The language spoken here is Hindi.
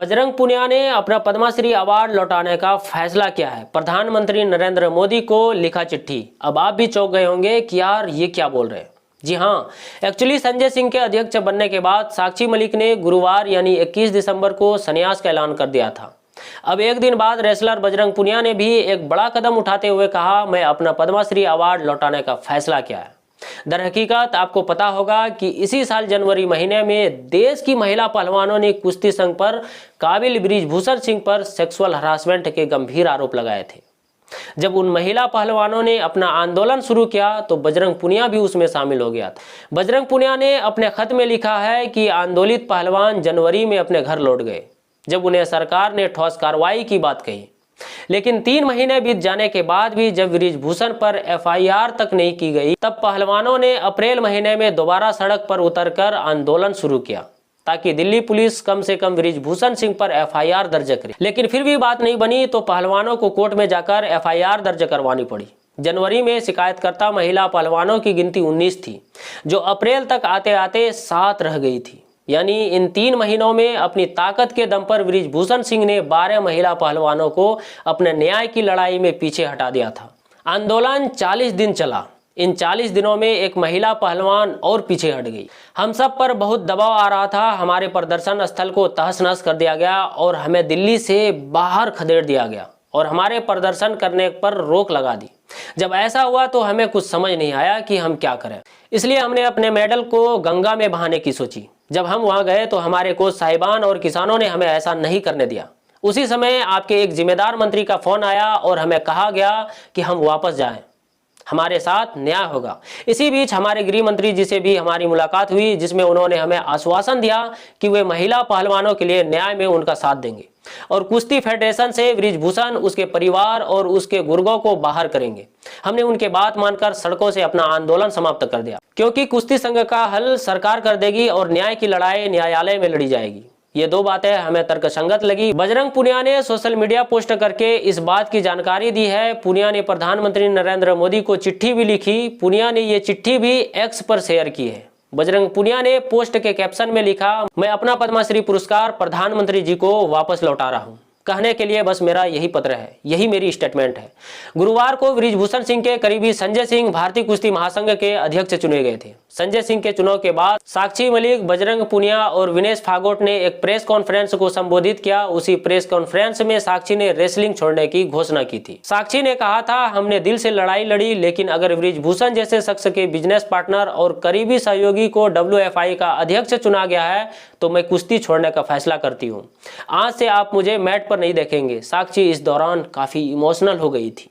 बजरंग पुनिया ने अपना पद्मश्री अवार्ड लौटाने का फैसला किया है। प्रधानमंत्री नरेंद्र मोदी को लिखा चिट्ठी। अब आप भी चौंक गए होंगे कि यार ये क्या बोल रहे हैं। जी हाँ, एक्चुअली संजय सिंह के अध्यक्ष बनने के बाद साक्षी मलिक ने गुरुवार यानी 21 दिसंबर को संन्यास का ऐलान कर दिया था। अब एक दिन बाद रेसलर बजरंग पुनिया ने भी एक बड़ा कदम उठाते हुए कहा, मैं अपना पद्मश्री अवार्ड लौटाने का फैसला किया है। दरहकीकत आपको पता होगा कि इसी साल जनवरी महीने में देश की महिला पहलवानों ने कुश्ती संघ पर काबिल बृजभूषण सिंह पर सेक्सुअल हरासमेंट के गंभीर आरोप लगाए थे। जब उन महिला पहलवानों ने अपना आंदोलन शुरू किया तो बजरंग पुनिया भी उसमें शामिल हो गया था। बजरंग पुनिया ने अपने खत में लिखा है कि आंदोलित पहलवान जनवरी में अपने घर लौट गए जब उन्हें सरकार ने ठोस कार्रवाई की बात कही। लेकिन 3 महीने बीत जाने के बाद भी जब बृजभूषण पर एफआईआर तक नहीं की गई, तब पहलवानों ने अप्रैल महीने में दोबारा सड़क पर उतरकर आंदोलन शुरू किया ताकि दिल्ली पुलिस कम से कम बृजभूषण सिंह पर एफआईआर दर्ज करे। लेकिन फिर भी बात नहीं बनी तो पहलवानों को कोर्ट में जाकर एफआईआर दर्ज करवानी पड़ी। जनवरी में शिकायतकर्ता महिला पहलवानों की गिनती 19 थी, जो अप्रैल तक आते आते 7 रह गई थी। यानी इन 3 महीनों में अपनी ताकत के दम पर बृजभूषण सिंह ने 12 महिला पहलवानों को अपने न्याय की लड़ाई में पीछे हटा दिया था। आंदोलन 40 दिन चला। इन 40 दिनों में एक महिला पहलवान और पीछे हट गई। हम सब पर बहुत दबाव आ रहा था। हमारे प्रदर्शन स्थल को तहस नहस कर दिया गया और हमें दिल्ली से बाहर खदेड़ दिया गया और हमारे प्रदर्शन करने पर रोक लगा दी। जब ऐसा हुआ तो हमें कुछ समझ नहीं आया कि हम क्या करें। इसलिए हमने अपने मेडल को गंगा में बहाने की सोची। जब हम वहां गए तो हमारे कोच साहिबान और किसानों ने हमें ऐसा नहीं करने दिया। उसी समय आपके एक जिम्मेदार मंत्री का फोन आया और हमें कहा गया कि हम वापस जाएं, हमारे साथ न्याय होगा। इसी बीच हमारे गृह मंत्री जी से भी हमारी मुलाकात हुई, जिसमें उन्होंने हमें आश्वासन दिया कि वे महिला पहलवानों के लिए न्याय में उनका साथ देंगे और कुश्ती फेडरेशन से बृजभूषण, उसके परिवार और उसके गुर्गों को बाहर करेंगे। हमने उनके बात मानकर सड़कों से अपना आंदोलन समाप्त कर दिया, क्योंकि कुश्ती संघ का हल सरकार कर देगी और न्याय की लड़ाई न्यायालय में लड़ी जाएगी। ये 2 बातें हमें तर्कसंगत लगी। बजरंग पुनिया ने सोशल मीडिया पोस्ट करके इस बात की जानकारी दी है। पुनिया ने प्रधानमंत्री नरेंद्र मोदी को चिट्ठी भी लिखी। पुनिया ने ये चिट्ठी भी एक्स पर शेयर की है। बजरंग पुनिया ने पोस्ट के कैप्शन में लिखा, मैं अपना पद्मश्री पुरस्कार प्रधानमंत्री जी को वापस लौटा रहा हूँ। कहने के लिए बस मेरा यही पत्र है, यही मेरी स्टेटमेंट है। गुरुवार को बृजभूषण सिंह के करीबी संजय सिंह भारतीय कुश्ती महासंघ के अध्यक्ष चुने गए थे। संजय सिंह के चुनाव के बाद साक्षी मलिक, बजरंग पुनिया और विनेश फागोट ने एक प्रेस कॉन्फ्रेंस को संबोधित किया। उसी प्रेस कॉन्फ्रेंस में साक्षी ने रेसलिंग छोड़ने की घोषणा की थी। साक्षी ने कहा था, हमने दिल से लड़ाई लड़ी, लेकिन अगर बृजभूषण जैसे शख्स के बिजनेस पार्टनर और करीबी सहयोगी को WFI का अध्यक्ष चुना गया है तो मैं कुश्ती छोड़ने का फैसला करती हूँ। आज से आप मुझे मैट पर नहीं देखेंगे। साक्षी इस दौरान काफी इमोशनल हो गई थी।